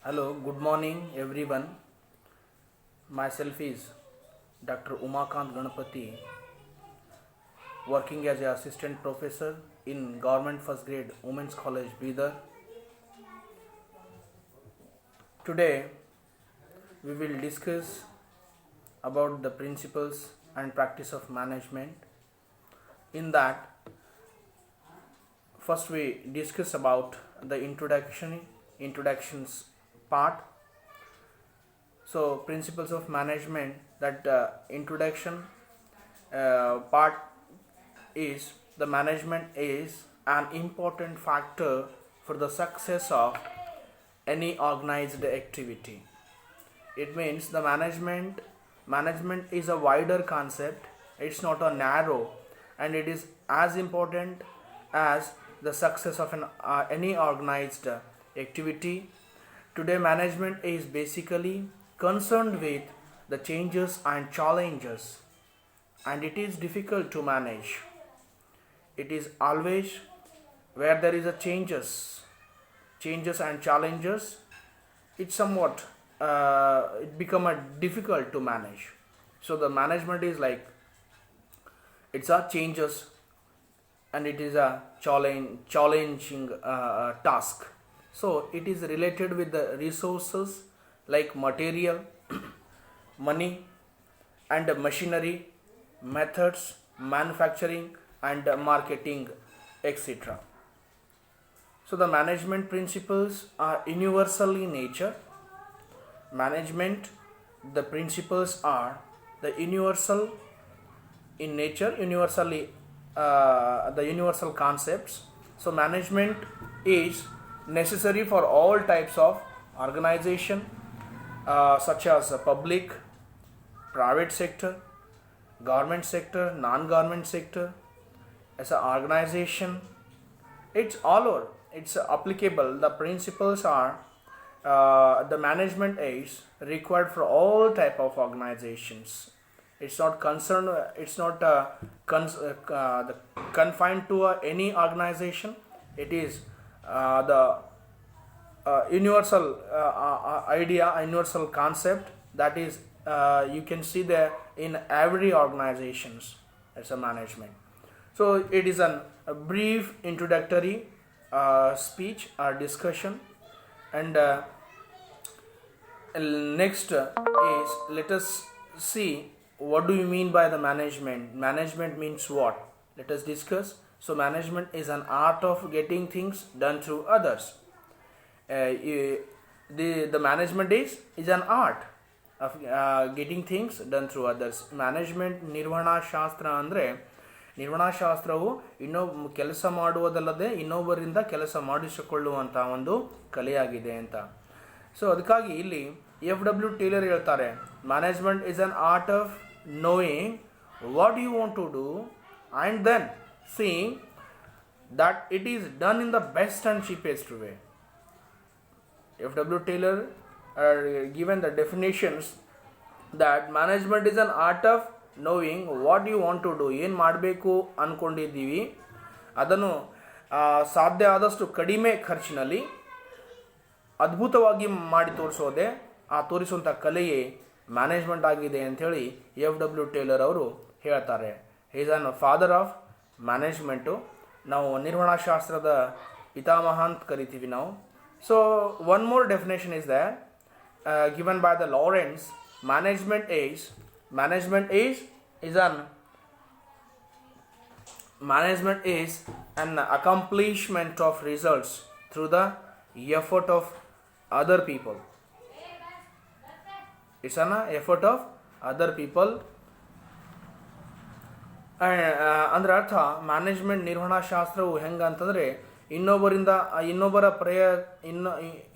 Hello, good morning everyone. Myself is Dr. Umakant Ganapati, working as an assistant professor in Government First Grade Women's College, Bidar. Today, we will discuss about the principles and practice of management. In that, first we discuss about the introductions part. So principles of management, that introduction part is the management is an important factor for the success of any organized activity. It means the management is a wider concept. It's not a narrow, and it is as important as the success of any organized activity. Today, management is basically concerned with the changes and challenges, and it is difficult to manage. It is always where there is a changes and challenges. It's somewhat it become a difficult to manage. So the management is like it's a changes, and it is a challenging task. So it is related with the resources like material, money, and machinery, methods, manufacturing, and marketing, etc. So the management principles are universal in nature. Management, the principles are the universal in nature, universally the universal concepts. So management is necessary for all types of organization, such as public, private sector, government sector, non-government sector. As an organization, it's all over. It's applicable. The principles are the management is required for all type of organizations. It's not concerned. It's not confined to any organization. It is the universal idea, universal concept that is you can see there in every organizations as a management. So it is a brief introductory speech or discussion, and next is let us see what do you mean by the management. Management means what? Let us discuss. So management is an art of getting things done through others. The management is an art of getting things done through others. Management ನಿರ್ವಹಣಾ ಶಾಸ್ತ್ರ ಅಂದರೆ ನಿರ್ವಹಣಾ ಶಾಸ್ತ್ರವು ಕೆಲಸ ಮಾಡುವುದಲ್ಲದೆ ಇನ್ನೊಬ್ಬರಿಂದ ಕೆಲಸ ಮಾಡಿಸಿಕೊಳ್ಳುವಂಥ ಒಂದು ಕಲೆಯಾಗಿದೆ ಅಂತ. So ಅದಕ್ಕಾಗಿ ಇಲ್ಲಿ FW ಟೇಲರ್ ಹೇಳ್ತಾರೆ, management is an art of knowing what you want to do and then seeing that it is done in the best and cheapest way. FW Taylor given the definitions that management is an art of knowing what you want to do. ಏನು ಮಾಡಬೇಕು ಅಂದ್ಕೊಂಡಿದ್ದೀವಿ ಅದನ್ನು ಸಾಧ್ಯ ಆದಷ್ಟು ಕಡಿಮೆ ಖರ್ಚಿನಲ್ಲಿ ಅದ್ಭುತವಾಗಿ ಮಾಡಿ ತೋರಿಸೋದೆ ಆ ತೋರಿಸುವಂಥ ಕಲೆಯೇ ಮ್ಯಾನೇಜ್ಮೆಂಟ್ ಆಗಿದೆ ಅಂಥೇಳಿ FW ಟೇಲರ್ ಅವರು ಹೇಳ್ತಾರೆ. Is an father of management. ನಾವು ನಿರ್ವಹಣಾಶಾಸ್ತ್ರದ ಪಿತಾಮಹ ಅಂತ ಕರಿತೀವಿ ನಾವು. So one more definition is that given by the Lawrence. management is an accomplishment of results through the effort of other people. It's an effort of other people. ಅಂದ್ರೆ ಅರ್ಥ management ನಿರ್ವಹಣಾ ಶಾಸ್ತ್ರವು ಹೆಂಗಂತಂದರೆ ಇನ್ನೊಬ್ಬರ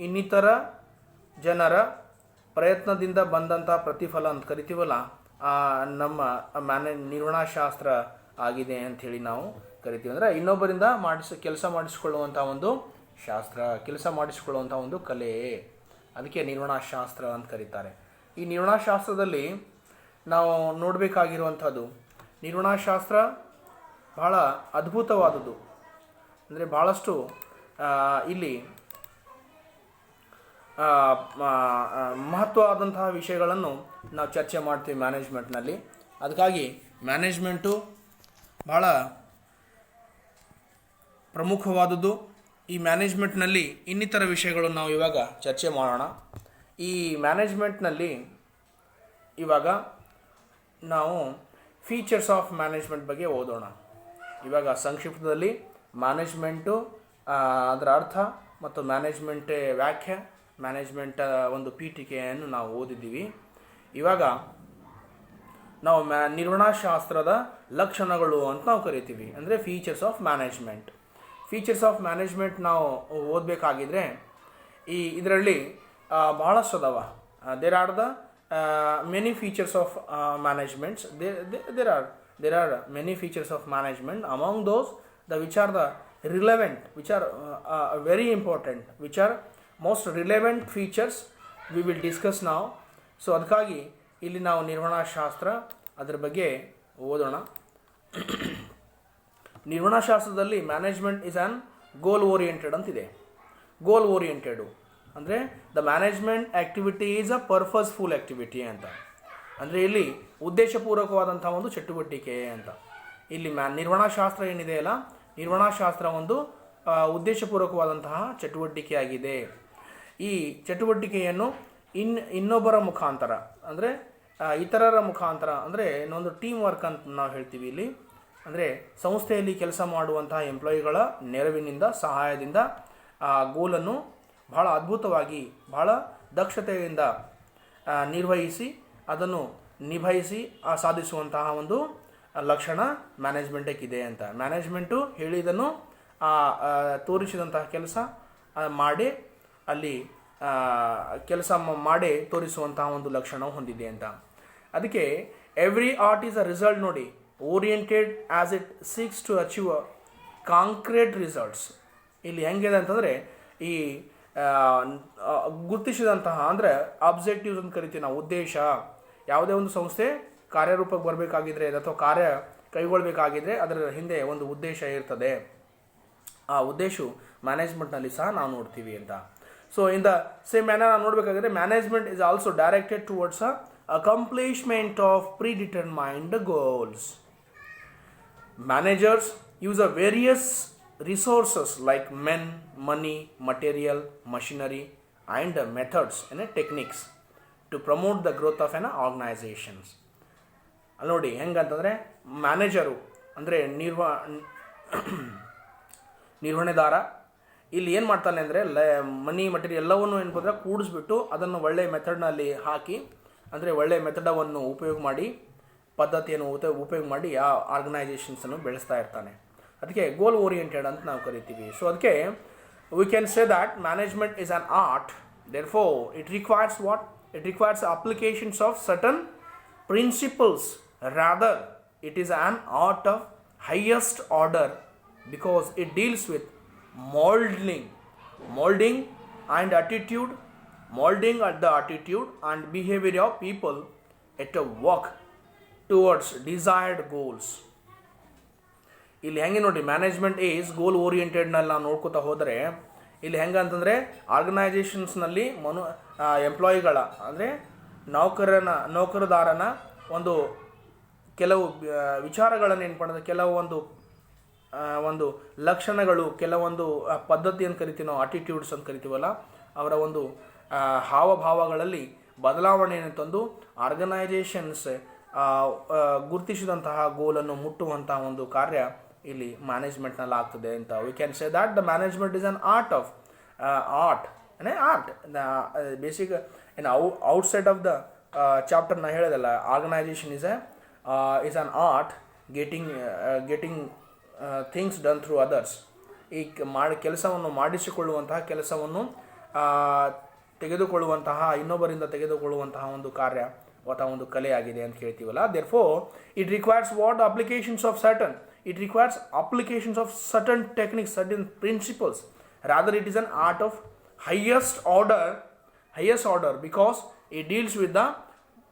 ಇನ್ನಿತರ ಜನರ ಪ್ರಯತ್ನದಿಂದ ಬಂದಂಥ ಪ್ರತಿಫಲ ಅಂತ ಕರಿತೀವಲ್ಲ, ನಮ್ಮ ನಿರ್ವಹಣಾ ಶಾಸ್ತ್ರ ಆಗಿದೆ ಅಂಥೇಳಿ ನಾವು ಕರಿತೀವಿ. ಅಂದರೆ ಇನ್ನೊಬ್ಬರಿಂದ ಕೆಲಸ ಮಾಡಿಸಿಕೊಳ್ಳುವಂಥ ಒಂದು ಶಾಸ್ತ್ರ, ಕೆಲಸ ಮಾಡಿಸಿಕೊಳ್ಳುವಂಥ ಒಂದು ಕಲೆ, ಅದಕ್ಕೆ ನಿರ್ವಹಣಾ ಶಾಸ್ತ್ರ ಅಂತ ಕರೀತಾರೆ. ಈ ನಿರ್ವಹಣಾ ಶಾಸ್ತ್ರದಲ್ಲಿ ನಾವು ನೋಡಬೇಕಾಗಿರುವಂಥದ್ದು, ನಿರ್ವಹಣಾ ಶಾಸ್ತ್ರ ಬಹಳ ಅದ್ಭುತವಾದದ್ದು. ಅಂದರೆ ಭಾಳಷ್ಟು ಇಲ್ಲಿ ಮಹತ್ವವಾದಂತಹ ವಿಷಯಗಳನ್ನು ನಾವು ಚರ್ಚೆ ಮಾಡ್ತೀವಿ ಮ್ಯಾನೇಜ್ಮೆಂಟ್ನಲ್ಲಿ. ಅದಕ್ಕಾಗಿ ಮ್ಯಾನೇಜ್ಮೆಂಟು ಭಾಳ ಪ್ರಮುಖವಾದದ್ದು. ಈ ಮ್ಯಾನೇಜ್ಮೆಂಟ್ನಲ್ಲಿ ಇನ್ನಿತರ ವಿಷಯಗಳನ್ನು ನಾವು ಇವಾಗ ಚರ್ಚೆ ಮಾಡೋಣ. ಈ ಮ್ಯಾನೇಜ್ಮೆಂಟ್ನಲ್ಲಿ ಇವಾಗ ನಾವು ಫೀಚರ್ಸ್ ಆಫ್ ಮ್ಯಾನೇಜ್ಮೆಂಟ್ ಬಗ್ಗೆ ಓದೋಣ. ಇವಾಗ ಸಂಕ್ಷಿಪ್ತದಲ್ಲಿ ಮ್ಯಾನೇಜ್ಮೆಂಟು, ಅದರ ಅರ್ಥ ಮತ್ತು ಮ್ಯಾನೇಜ್ಮೆಂಟ್ ವ್ಯಾಖ್ಯೆ, ಮ್ಯಾನೇಜ್ಮೆಂಟ್ ಒಂದು ಪೀಠಿಕೆಯನ್ನು ನಾವು ಓದಿದ್ದೀವಿ. ಇವಾಗ ನಾವು ನಿರ್ವಹಣಾಶಾಸ್ತ್ರದ ಲಕ್ಷಣಗಳು ಅಂತ ನಾವು ಕರಿತೀವಿ, ಅಂದರೆ features of management. Features of management ನಾವು ಓದಬೇಕಾಗಿದ್ರೆ ಇದರಲ್ಲಿ ಭಾಳಷ್ಟು ಅದಾವ. There are the many features of managements. there are many features of management. Among those, which are the relevant, which are very important, which are most relevant features, we will discuss now. So ಅದಕ್ಕಾಗಿ ಇಲ್ಲಿ ನಾವು ನಿರ್ವಹಣಾಶಾಸ್ತ್ರ ಅದರ ಬಗ್ಗೆ ಓದೋಣ. ನಿರ್ವಹಣಾಶಾಸ್ತ್ರದಲ್ಲಿ management is an goal oriented ಅಂತಿದೆ. Goal oriented ಅಂದರೆ the management activity is a purposeful activity ಅಂತ. ಅಂದರೆ ಇಲ್ಲಿ ಉದ್ದೇಶಪೂರ್ವಕವಾದಂಥ ಒಂದು ಚಟುವಟಿಕೆ ಅಂತ. ಇಲ್ಲಿ ನಿರ್ವಹಣಾಶಾಸ್ತ್ರ ಏನಿದೆಯಲ್ಲ, ನಿರ್ವಹಣಾಶಾಸ್ತ್ರ ಒಂದು ಉದ್ದೇಶಪೂರ್ವಕವಾದಂತಹ ಚಟುವಟಿಕೆಯಾಗಿದೆ. ಈ ಚಟುವಟಿಕೆಯನ್ನು ಇನ್ನೊಬ್ಬರ ಮುಖಾಂತರ, ಅಂದರೆ ಇತರರ ಮುಖಾಂತರ, ಅಂದರೆ ಇನ್ನೊಂದು ಟೀಮ್ ವರ್ಕ್ ಅಂತ ನಾವು ಹೇಳ್ತೀವಿ ಇಲ್ಲಿ. ಅಂದರೆ ಸಂಸ್ಥೆಯಲ್ಲಿ ಕೆಲಸ ಮಾಡುವಂತಹ ಎಂಪ್ಲಾಯಿಗಳ ನೆರವಿನಿಂದ, ಸಹಾಯದಿಂದ ಆ ಗೋಲನ್ನು ಬಹಳ ಅದ್ಭುತವಾಗಿ, ಬಹಳ ದಕ್ಷತೆಯಿಂದ ನಿರ್ವಹಿಸಿ ಅದನ್ನು ನಿಭಾಯಿಸಿ ಸಾಧಿಸುವಂತಹ ಒಂದು ಲಕ್ಷಣ ಮ್ಯಾನೇಜ್ಮೆಂಟಿಗಿದೆ ಅಂತ. ಮ್ಯಾನೇಜ್ಮೆಂಟು ಹೇಳಿದನ್ನು ತೋರಿಸಿದಂತಹ ಕೆಲಸ ಮಾಡಿ ಅಲ್ಲಿ ಕೆಲಸ ಮಾಡಿ ತೋರಿಸುವಂತಹ ಒಂದು ಲಕ್ಷಣ ಹೊಂದಿದೆ ಅಂತ. ಅದಕ್ಕೆ every art is a result ನೋಡಿ, oriented as it seeks to achieve concrete results. ಇಲ್ಲಿ ಹೆಂಗಿದೆ ಅಂತಂದರೆ ಈ ಗುರುತಿಸಿದಂತಹ, ಅಂದರೆ ಆಬ್ಜೆಕ್ಟಿವ್ಸ್ ಅಂತ ಕರಿತೀವಿ ನಾವು, ಉದ್ದೇಶ. ಯಾವುದೇ ಒಂದು ಸಂಸ್ಥೆ ಕಾರ್ಯರೂಪಕ್ಕೆ ಬರಬೇಕಾಗಿದ್ರೆ ಅಥವಾ ಕಾರ್ಯ ಕೈಗೊಳ್ಳಬೇಕಾಗಿದ್ರೆ ಅದರ ಹಿಂದೆ ಒಂದು ಉದ್ದೇಶ ಇರ್ತದೆ. ಆ ಉದ್ದೇಶವು ಮ್ಯಾನೇಜ್ಮೆಂಟ್ನಲ್ಲಿ ಸಹ ನಾವು ನೋಡ್ತೀವಿ ಅಂತ. So in the same manner ನಾವು ನೋಡಬೇಕಾದ್ರೆ management is also directed towards accomplishment of predetermined goals. Managers use a various resources like men, money, material, machinery and methods and techniques to promote the growth of an organizations. ನೋಡಿ ಹೆಂಗಂತಂದರೆ manager ಅಂದರೆ ನಿರ್ವಹಣೆದಾರ ಇಲ್ಲಿ ಏನು ಮಾಡ್ತಾನೆ ಅಂದರೆ ಮನಿ material ಎಲ್ಲವನ್ನು ಏನಂದ್ರೆ ಕೂಡಿಸ್ಬಿಟ್ಟು ಅದನ್ನು ಒಳ್ಳೆಯ ಮೆಥಡ್ನಲ್ಲಿ ಹಾಕಿ, ಅಂದರೆ ಒಳ್ಳೆಯ ಮೆಥಡವನ್ನು ಉಪಯೋಗ ಮಾಡಿ, ಪದ್ಧತಿಯನ್ನು ಉಪಯೋಗ ಮಾಡಿ ಆ ಆರ್ಗನೈಸೇಷನ್ಸನ್ನು ಬೆಳೆಸ್ತಾ ಇರ್ತಾನೆ. ಅದಕ್ಕೆ ಗೋಲ್ ಓರಿಯೆಂಟೆಡ್ ಅಂತ ನಾವು ಕರಿತೀವಿ. ಸೊ ಅದಕ್ಕೆ we can say that management is on art. Therefore it requires what? It requires applications of certain principles. Rather it is on art of highest order because it deals with molding and attitude, molding at the attitude and behavior of people at a work towards desired goals. ಇಲ್ಲಿ ಹೆಂಗೆ ನೋಡಿ, management is ಗೋಲ್ ಓರಿಯೆಂಟೆಡ್ನಲ್ಲಿ ನಾವು ನೋಡ್ಕೋತಾ ಹೋದರೆ ಇಲ್ಲಿ ಹೆಂಗೆ ಅಂತಂದರೆ ಆರ್ಗನೈಸೇಷನ್ಸ್ನಲ್ಲಿ ಎಂಪ್ಲಾಯಿಗಳ, ಅಂದರೆ ನೌಕರದಾರನ ಒಂದು ಕೆಲವು ವಿಚಾರಗಳನ್ನು ಏನು ಮಾಡೋದು, ಕೆಲವೊಂದು ಲಕ್ಷಣಗಳು, ಕೆಲವೊಂದು ಪದ್ಧತಿ ಅಂತ ಕರಿತೀವಿ ನಾವು, ಅಟಿಟ್ಯೂಡ್ಸ್ ಅಂತ ಕರಿತೀವಲ್ಲ, ಅವರ ಒಂದು ಹಾವಭಾವಗಳಲ್ಲಿ ಬದಲಾವಣೆಯನ್ನು ತಂದು ಆರ್ಗನೈಸೇಷನ್ಸ್ ಗುರುತಿಸಿದಂತಹ ಗೋಲನ್ನು ಮುಟ್ಟುವಂತಹ ಒಂದು ಕಾರ್ಯ ಇಲ್ಲಿ ಮ್ಯಾನೇಜ್ಮೆಂಟ್ನಲ್ಲಿ ಆಗ್ತದೆ ಅಂತ. We can say that the management is an art of art basic in outside of the chapter ನಾ ಹೇಳೋದಲ್ಲ, organisation is an art getting things done through others. ಈ ಕೆಲಸವನ್ನು ಮಾಡಿಸಿಕೊಳ್ಳುವಂತಹ, ಕೆಲಸವನ್ನು ತೆಗೆದುಕೊಳ್ಳುವಂತಹ, ಇನ್ನೊಬ್ಬರಿಂದ ತೆಗೆದುಕೊಳ್ಳುವಂತಹ ಒಂದು ಕಾರ್ಯ ಅಥವಾ ಒಂದು ಕಲೆಯಾಗಿದೆ ಅಂತ ಹೇಳ್ತೀವಲ್ಲ. therefore it requires what? Applications of certain, it requires applications of certain techniques, certain principles. Rather it is an art of highest order because it deals with the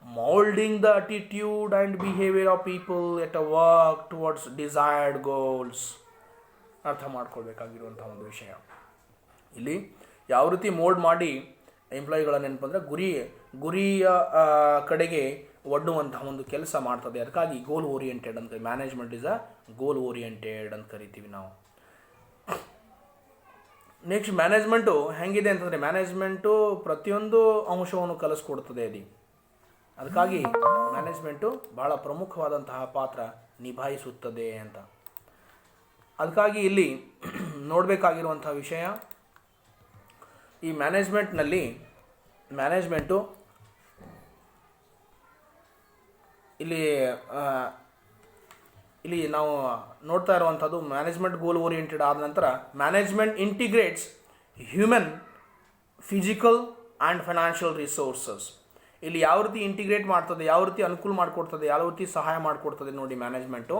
molding the attitude and behavior of people at a work towards desired goals. ಅರ್ಥ ಮಾಡ್ಕೊಳ್ಬೇಕಾಗಿರುವಂಥ ಒಂದು ವಿಷಯ ಇಲ್ಲಿ ಯಾವ ರೀತಿ mould ಮಾಡಿ ಎಂಪ್ಲಾಯಿಗಳನ್ನು ಏನಪ್ಪ ಅಂದರೆ ಗುರಿಯ ಕಡೆಗೆ ಒಡ್ಡುವಂತಹ ಒಂದು ಕೆಲಸ ಮಾಡ್ತದೆ. ಅದಕ್ಕಾಗಿ ಗೋಲ್ ಓರಿಯೆಂಟೆಡ್ ಅಂತ, management is a goal oriented ಅಂತ ಕರಿತೀವಿ ನಾವು. ನೆಕ್ಸ್ಟ್ ಮ್ಯಾನೇಜ್ಮೆಂಟು ಹೆಂಗಿದೆ ಅಂತಂದರೆ, ಮ್ಯಾನೇಜ್ಮೆಂಟು ಪ್ರತಿಯೊಂದು ಅಂಶವನ್ನು ಕಲಿಸ್ಕೊಡ್ತದೆ ಅದು. ಅದಕ್ಕಾಗಿ ಮ್ಯಾನೇಜ್ಮೆಂಟು ಭಾಳ ಪ್ರಮುಖವಾದಂತಹ ಪಾತ್ರ ನಿಭಾಯಿಸುತ್ತದೆ ಅಂತ. ಅದಕ್ಕಾಗಿ ಇಲ್ಲಿ ನೋಡಬೇಕಾಗಿರುವಂಥ ವಿಷಯ, ಈ ಮ್ಯಾನೇಜ್ಮೆಂಟು ಇಲ್ಲಿ ನಾವು ನೋಡ್ತಾ ಇರುವಂಥದ್ದು ಮ್ಯಾನೇಜ್ಮೆಂಟ್ ಗೋಲ್ ಓರಿಯೆಂಟೆಡ್ ಆದ ನಂತರ management integrates human, physical and financial resources. ಇಲ್ಲಿ ಯಾವ ರೀತಿ ಇಂಟಿಗ್ರೇಟ್ ಮಾಡ್ತದೆ, ಯಾವ ರೀತಿ ಅನುಕೂಲ ಮಾಡಿಕೊಡ್ತದೆ, ಯಾವ ರೀತಿ ಸಹಾಯ ಮಾಡಿಕೊಡ್ತದೆ ನೋಡಿ ಮ್ಯಾನೇಜ್ಮೆಂಟು.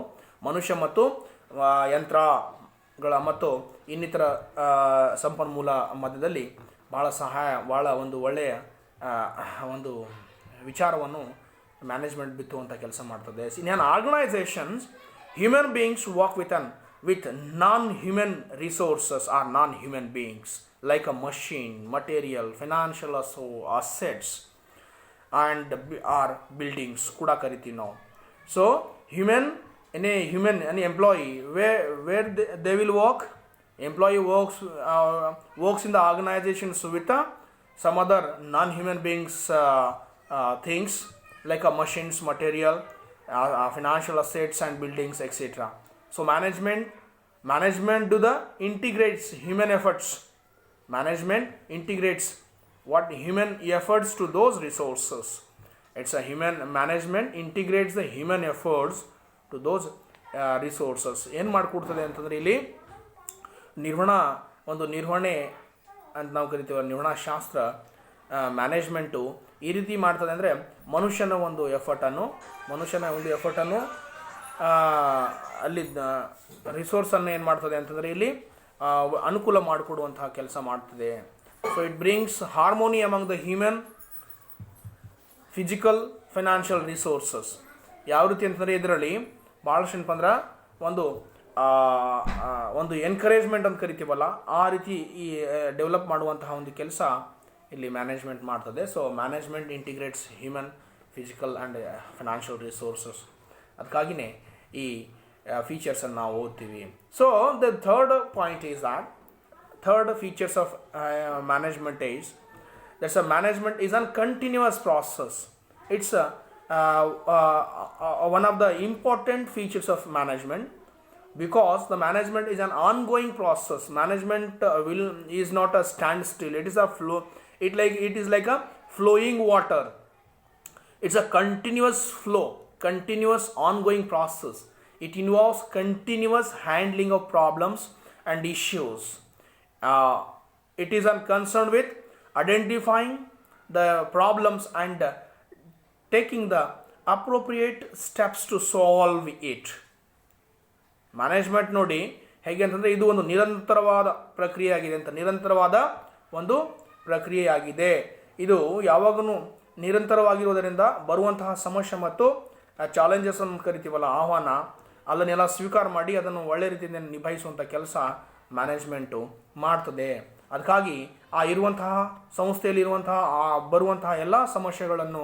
ಮನುಷ್ಯ ಮತ್ತು ಯಂತ್ರಗಳ ಮತ್ತು ಇನ್ನಿತರ ಸಂಪನ್ಮೂಲ ಮಧ್ಯದಲ್ಲಿ ಭಾಳ ಒಂದು ಒಳ್ಳೆಯ ಒಂದು ವಿಚಾರವನ್ನು ಮ್ಯಾನೇಜ್ಮೆಂಟ್ ಬಿತ್ತುವಂಥ ಕೆಲಸ ಮಾಡ್ತದೆ. In an organisations, human beings work with non-human resources or non-human beings like a machine, material, financial assets and or buildings ಕೂಡ ಕರಿತೀವಿ ನಾವು. So any employee, where they will work, employee works in the organizations with some other non-human beings things like machines, material, financial assets and buildings, etc. So management integrates human efforts. Management integrates human efforts to those resources. Management integrates the human efforts to those resources. ಏನು ಮಾಡಿಕೊಡ್ತದೆ ಅಂತಂದರೆ, ಇಲ್ಲಿ ನಿರ್ವಹಣೆ ಅಂತ ನಾವು ಕರಿತೀವಿ, ನಿರ್ವಹಣಾ ಶಾಸ್ತ್ರ management ಈ ರೀತಿ ಮಾಡ್ತದೆ ಅಂದರೆ, ಮನುಷ್ಯನ ಒಂದು ಎಫರ್ಟನ್ನು ಅಲ್ಲಿ ರಿಸೋರ್ಸನ್ನು ಏನು ಮಾಡ್ತದೆ ಅಂತಂದರೆ ಇಲ್ಲಿ ಅನುಕೂಲ ಮಾಡಿಕೊಡುವಂತಹ ಕೆಲಸ ಮಾಡ್ತದೆ. So it brings harmony among the human, physical, financial resources. ಯಾವ ರೀತಿ ಅಂತಂದರೆ ಇದರಲ್ಲಿ ಭಾಳಷ್ಟು ಏನಪ್ಪ ಅಂದ್ರೆ ಒಂದು ಎನ್ಕರೇಜ್ಮೆಂಟ್ ಅಂತ ಕರಿತೀವಲ್ಲ, ಆ ರೀತಿ ಈ ಡೆವಲಪ್ ಮಾಡುವಂತಹ ಒಂದು ಕೆಲಸ ಇಲ್ಲಿ ಮ್ಯಾನೇಜ್ಮೆಂಟ್ ಮಾಡ್ತದೆ. So management integrates human, physical and financial resources. ಅದಕ್ಕಾಗಿಯೇ ಈ ಫೀಚರ್ಸನ್ನು ನಾವು ಓದ್ತೀವಿ. So the third point is third features of management is management is a continuous process. It's one of the important features of management, because the management is an ongoing process. Management is not a standstill. It is a flow. It is like a flowing water. It's a continuous flow, continuous ongoing process. It involves continuous handling of problems and issues. It is concerned with identifying the problems and taking the appropriate steps to solve it. Management ನೋಡಿ ಹೇಗೆ ಅಂತಂದರೆ, ಇದು ಒಂದು ನಿರಂತರವಾದ ಪ್ರಕ್ರಿಯೆಯಾಗಿದೆ. ಇದು ಯಾವಾಗೂ ನಿರಂತರವಾಗಿರುವುದರಿಂದ ಬರುವಂತಹ ಸಮಸ್ಯೆ ಮತ್ತು ಚಾಲೆಂಜಸ್ ಅನ್ನು ಕರಿತೀವಲ್ಲ, ಆಹ್ವಾನ, ಅದನ್ನೆಲ್ಲ ಸ್ವೀಕಾರ ಮಾಡಿ ಅದನ್ನು ಒಳ್ಳೆ ರೀತಿಯಿಂದ ನಿಭಾಯಿಸುವಂಥ ಕೆಲಸ ಮ್ಯಾನೇಜ್ಮೆಂಟು ಮಾಡ್ತದೆ. ಅದಕ್ಕಾಗಿ ಇರುವಂತಹ ಸಂಸ್ಥೆಯಲ್ಲಿರುವಂತಹ ಬರುವಂತಹ ಎಲ್ಲ ಸಮಸ್ಯೆಗಳನ್ನು,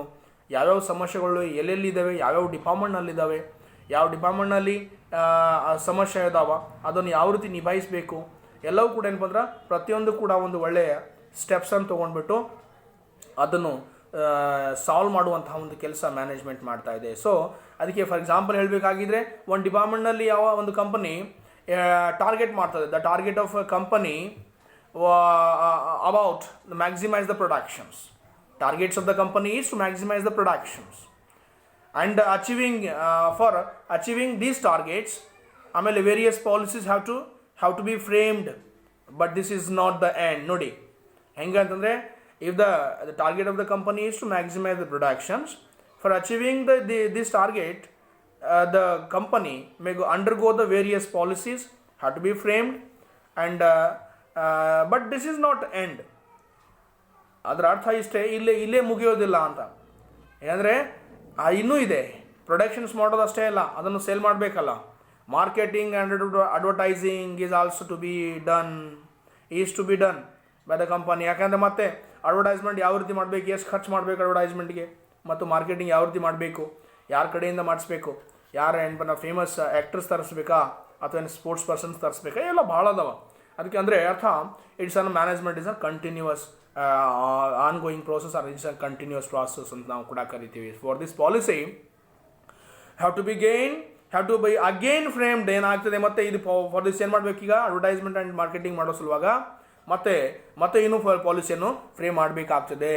ಯಾವ್ಯಾವ ಸಮಸ್ಯೆಗಳು ಎಲ್ಲೆಲ್ಲಿದ್ದಾವೆ, ಯಾವ್ಯಾವ ಡಿಪಾರ್ಟ್ಮೆಂಟ್ನಲ್ಲಿದ್ದಾವೆ, ಯಾವ ಡಿಪಾರ್ಟ್ಮೆಂಟ್ನಲ್ಲಿ ಸಮಸ್ಯೆ ಇದ್ದಾವೆ, ಅದನ್ನು ಯಾವ ರೀತಿ ನಿಭಾಯಿಸಬೇಕು, ಎಲ್ಲವೂ ಕೂಡ ಏನಪ್ಪ ಅಂದ್ರೆ ಪ್ರತಿಯೊಂದು ಕೂಡ ಒಂದು ಒಳ್ಳೆಯ ಸ್ಟೆಪ್ಸನ್ನು ತೊಗೊಂಡ್ಬಿಟ್ಟು ಅದನ್ನು ಸಾಲ್ವ್ ಮಾಡುವಂತಹ ಒಂದು ಕೆಲಸ ಮ್ಯಾನೇಜ್ಮೆಂಟ್ ಮಾಡ್ತಾ ಇದೆ. ಸೊ ಅದಕ್ಕೆ ಫಾರ್ ಎಕ್ಸಾಂಪಲ್ ಹೇಳಬೇಕಾಗಿದ್ರೆ, ಒಂದು ಡಿಪಾರ್ಟ್ಮೆಂಟ್ನಲ್ಲಿ ಯಾವ ಒಂದು ಕಂಪನಿ ಟಾರ್ಗೆಟ್ ಮಾಡ್ತದೆ, the target of company about maximize the productions. Targets of the company is to maximize the productions, and for achieving these targets, various policies have to be framed. But this is not the end. Nodi henga antandre, if the target of the company is to maximize the productions, for achieving this target, the company may undergo the various policies have to be framed, and but this is not end. ಅದರ ಅರ್ಥ ಇಷ್ಟೇ, ಇಲ್ಲೇ ಮುಗಿಯೋದಿಲ್ಲ ಅಂತ. ಏನಂದರೆ ಇನ್ನೂ ಇದೆ, productions ಮಾಡೋದಷ್ಟೇ ಅಲ್ಲ, ಅದನ್ನು ಸೇಲ್ ಮಾಡಬೇಕಲ್ಲ. Marketing and advertising is also to be done by the company. ಯಾಕಂದರೆ ಮತ್ತೆ ಅಡ್ವರ್ಟೈಸ್ಮೆಂಟ್ ಯಾವ ರೀತಿ ಮಾಡಬೇಕು, ಎಷ್ಟು ಖರ್ಚು ಮಾಡಬೇಕು ಅಡ್ವರ್ಟೈಸ್ಮೆಂಟ್ಗೆ, ಮತ್ತು ಮಾರ್ಕೆಟಿಂಗ್ ಯಾವ ರೀತಿ ಮಾಡಬೇಕು, ಯಾರ ಕಡೆಯಿಂದ ಮಾಡಿಸ್ಬೇಕು, ಯಾರು ಏನಪ್ಪ ಫೇಮಸ್ ಆ್ಯಕ್ಟರ್ಸ್ ತರಿಸ್ಬೇಕಾ ಅಥವಾ ಏನು ಸ್ಪೋರ್ಟ್ಸ್ ಪರ್ಸನ್ಸ್ ತರಿಸ್ಬೇಕಾ, ಎಲ್ಲ ಭಾಳ ಅದಾವ. ಅದಕ್ಕೆ ಅಂದರೆ ಅರ್ಥ it's an management is a continuous ongoing process or it's a continuous process ಅಂತ ನಾವು ಕೂಡ ಕರಿತೀವಿ. For this policy have to be again framed ಏನಾಗ್ತದೆ, ಮತ್ತು ಇದು ಫಾರ್ ದಿಸ್ ಏನು ಮಾಡಬೇಕೀಗ ಅಡ್ವರ್ಟೈಸ್ಮೆಂಟ್ ಆ್ಯಂಡ್ ಮಾರ್ಕೆಟಿಂಗ್ ಮಾಡೋ ಸಲುವಾಗ ಮತ್ತೆ ಇನ್ನೂ ಪಾಲಿಸಿಯನ್ನು ಫ್ರೇಮ್ ಮಾಡಬೇಕಾಗ್ತದೆ.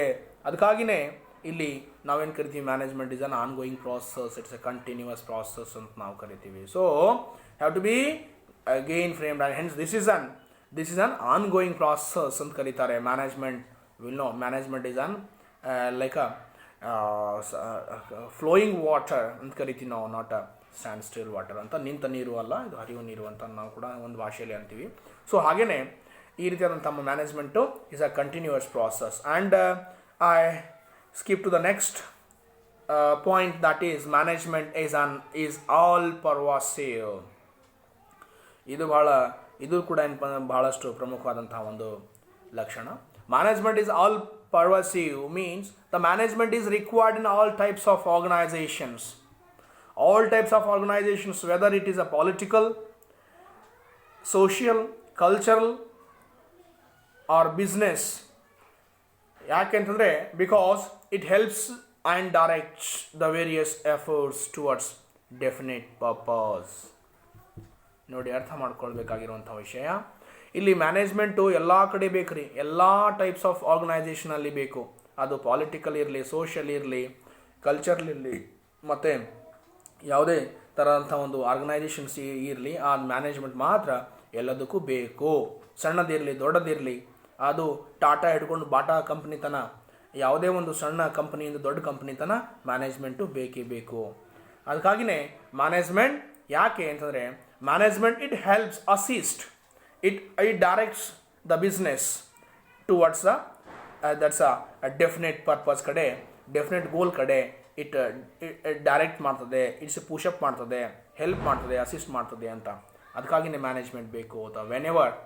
ಅದಕ್ಕಾಗಿಯೇ ಇಲ್ಲಿ ನಾವೇನು ಕರಿತೀವಿ, management is an ongoing process, it's a continuous process ಅಂತ ನಾವು ಕರಿತೀವಿ. So have to be again framed and hence this is an ongoing process ಅಂತ ಕರೀತಾರೆ. Management is an like flowing water ಅಂತ ಕರಿತೀವಿ ನಾವು, not a stand still water ಅಂತ. ನಿಂತ ನೀರು ಅಲ್ಲ, ಇದು ಹರಿಯುವ ನೀರು ಅಂತ ನಾವು ಕೂಡ ಒಂದು ಭಾಷೆಯಲ್ಲಿ ಅಂತೀವಿ. ಸೊ ಹಾಗೆಯೇ ಈ ರೀತಿಯಾದಂಥ management is a continuous process. And I skip to the next point, that is management is all pervasive. ಇದು ಕೂಡ ಬಹಳಷ್ಟು ಪ್ರಮುಖವಾದಂತಹ ಒಂದು ಲಕ್ಷಣ. Management is all pervasive means the management is required in all types of organizations, whether it is a political, social, cultural or business. ಯಾಕೆಂತಂದರೆ because it helps and directs the various efforts towards definite purpose. ನೋಡಿ, ಅರ್ಥ ಮಾಡ್ಕೊಳ್ಬೇಕಾಗಿರುವಂಥ ವಿಷಯ ಇಲ್ಲಿ management ಎಲ್ಲ ಕಡೆ ಬೇಕು ರೀ, ಎಲ್ಲ ಟೈಪ್ಸ್ ಆಫ್ ಆರ್ಗನೈಸೇಷನಲ್ಲಿ ಬೇಕು. ಅದು ಪಾಲಿಟಿಕಲ್ ಇರಲಿ, ಸೋಷಿಯಲ್ ಇರಲಿ, ಕಲ್ಚರಲ್ ಇರಲಿ, ಮತ್ತು ಯಾವುದೇ ಥರದಂಥ ಒಂದು ಆರ್ಗನೈಸೇಷನ್ಸ್ ಇರಲಿ, ಆ ಮ್ಯಾನೇಜ್ಮೆಂಟ್ ಮಾತ್ರ ಎಲ್ಲದಕ್ಕೂ ಬೇಕು. ಸಣ್ಣದಿರಲಿ ದೊಡ್ಡದಿರಲಿ, ಅದು ಟಾಟಾ ಹಿಡ್ಕೊಂಡು ಬಾಟಾ ಕಂಪ್ನಿ ತನ, ಯಾವುದೇ ಒಂದು ಸಣ್ಣ ಕಂಪ್ನಿಯಿಂದ ದೊಡ್ಡ ಕಂಪ್ನಿ ತನ ಮ್ಯಾನೇಜ್ಮೆಂಟು ಬೇಕೇ ಬೇಕು. ಅದಕ್ಕಾಗಿಯೇ ಮ್ಯಾನೇಜ್ಮೆಂಟ್ ಯಾಕೆ ಅಂತಂದರೆ, management it helps assist, it directs the business towards that's a definite purpose ಕಡೆ, ಡೆಫಿನೆಟ್ ಗೋಲ್ ಕಡೆ ಇಟ್ ಡೈರೆಕ್ಟ್ ಮಾಡ್ತದೆ, ಇಟ್ಸ್ ಪುಷಪ್ ಮಾಡ್ತದೆ, ಹೆಲ್ಪ್ ಮಾಡ್ತದೆ, ಅಸಿಸ್ಟ್ ಮಾಡ್ತದೆ ಅಂತ. ಅದಕ್ಕಾಗಿಯೇ ಮ್ಯಾನೇಜ್ಮೆಂಟ್ ಬೇಕು. Whenever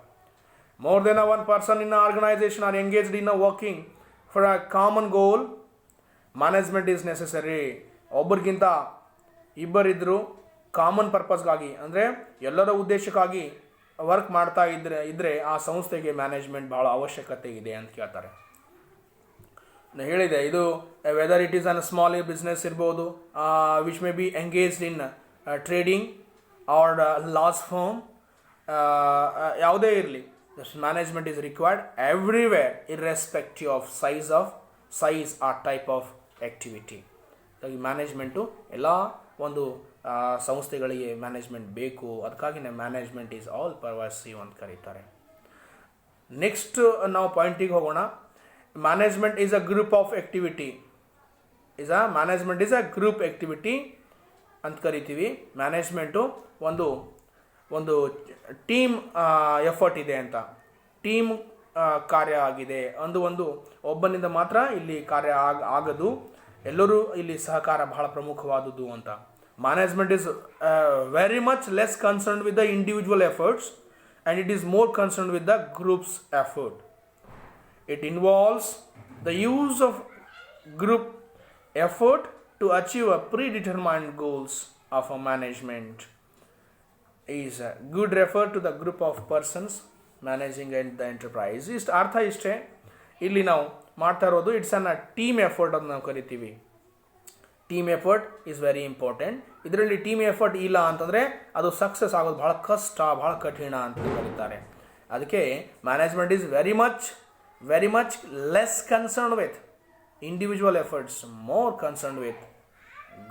more than one person in an organization are engaged in a working for a common goal, management is necessary. ಒಬ್ಬರಿಗಿಂತ ಇಬ್ಬರಿದ್ದರು ಕಾಮನ್ ಪರ್ಪಸ್ಗಾಗಿ, ಅಂದರೆ ಎಲ್ಲರ ಉದ್ದೇಶಕ್ಕಾಗಿ ವರ್ಕ್ ಮಾಡ್ತಾ ಇದ್ದರೆ ಆ ಸಂಸ್ಥೆಗೆ ಮ್ಯಾನೇಜ್ಮೆಂಟ್ ಭಾಳ ಅವಶ್ಯಕತೆ ಇದೆ ಅಂತ ಕೇಳ್ತಾರೆ. ನಾನು ಹೇಳಿದೆ, ಇದು whether it is an small business ಇರ್ಬೋದು, which may be engaged in trading or loss firm, ಯಾವುದೇ ಇರಲಿ, this management is required everywhere irrespective of size or type of activity. ಈ ಮ್ಯಾನೇಜ್ಮೆಂಟು ಎಲ್ಲ ಒಂದು ಸಂಸ್ಥೆಗಳಿಗೆ ಮ್ಯಾನೇಜ್ಮೆಂಟ್ ಬೇಕು. ಅದಕ್ಕಾಗಿಯೇ ಮ್ಯಾನೇಜ್ಮೆಂಟ್ ಈಸ್ ಆಲ್ ಪರ್ವಸಿವ್ ಅಂತ ಕರೀತಾರೆ. ನೆಕ್ಸ್ಟ್ ನಾವು ಪಾಯಿಂಟಿಗೆ ಹೋಗೋಣ. Management is a group of activity, management is a group activity ಅಂತ ಕರಿತೀವಿ. ಮ್ಯಾನೇಜ್ಮೆಂಟು ಒಂದು ಟೀಮ್ ಎಫರ್ಟ್ ಇದೆ ಅಂತ, ಟೀಮ್ ಕಾರ್ಯ ಆಗಿದೆ. ಒಂದು ಒಬ್ಬನಿಂದ ಮಾತ್ರ ಇಲ್ಲಿ ಕಾರ್ಯ ಆಗದು, ಎಲ್ಲರೂ ಇಲ್ಲಿ ಸಹಕಾರ ಬಹಳ ಪ್ರಮುಖವಾದುದು ಅಂತ. Management is very much less concerned with the individual efforts and it is more concerned with the groups effort. It involves the use of group effort to achieve a predetermined goals of a management is a good refer to the group of persons managing and the enterprise. ಅರ್ಥ ಇಷ್ಟೇ. ಇಲ್ಲಿ ನಾವು ಮಾಡ್ತಾ ಇರೋದು it's an team effort ಅಂತ ನಾವು ಕರಿತೀವಿ. Team effort is very important. ಇದರಲ್ಲಿ ಟೀಮ್ ಎಫರ್ಟ್ ಇಲ್ಲ ಅಂತಂದರೆ ಅದು ಸಕ್ಸಸ್ ಆಗೋದು ಭಾಳ ಕಷ್ಟ, ಭಾಳ ಕಠಿಣ ಅಂತ ಕರೀತಾರೆ. ಅದಕ್ಕೆ management is very much less concerned with individual efforts, more concerned with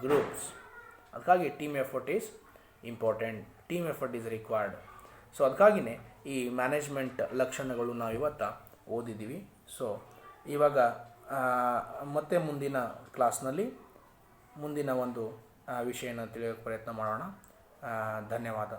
groups. ಅದಕ್ಕಾಗಿ team effort is important, team effort is required. So ಅದಕ್ಕಾಗಿಯೇ ಈ ಮ್ಯಾನೇಜ್ಮೆಂಟ್ ಲಕ್ಷಣಗಳು ನಾವು ಇವತ್ತು ಓದಿದ್ದೀವಿ. ಸೊ ಇವಾಗ ಮತ್ತೆ ಮುಂದಿನ ಕ್ಲಾಸ್ನಲ್ಲಿ ಮುಂದಿನ ಒಂದು ವಿಷಯನ ತಿಳಿಯೋಕ್ಕೆ ಪ್ರಯತ್ನ ಮಾಡೋಣ. ಧನ್ಯವಾದ.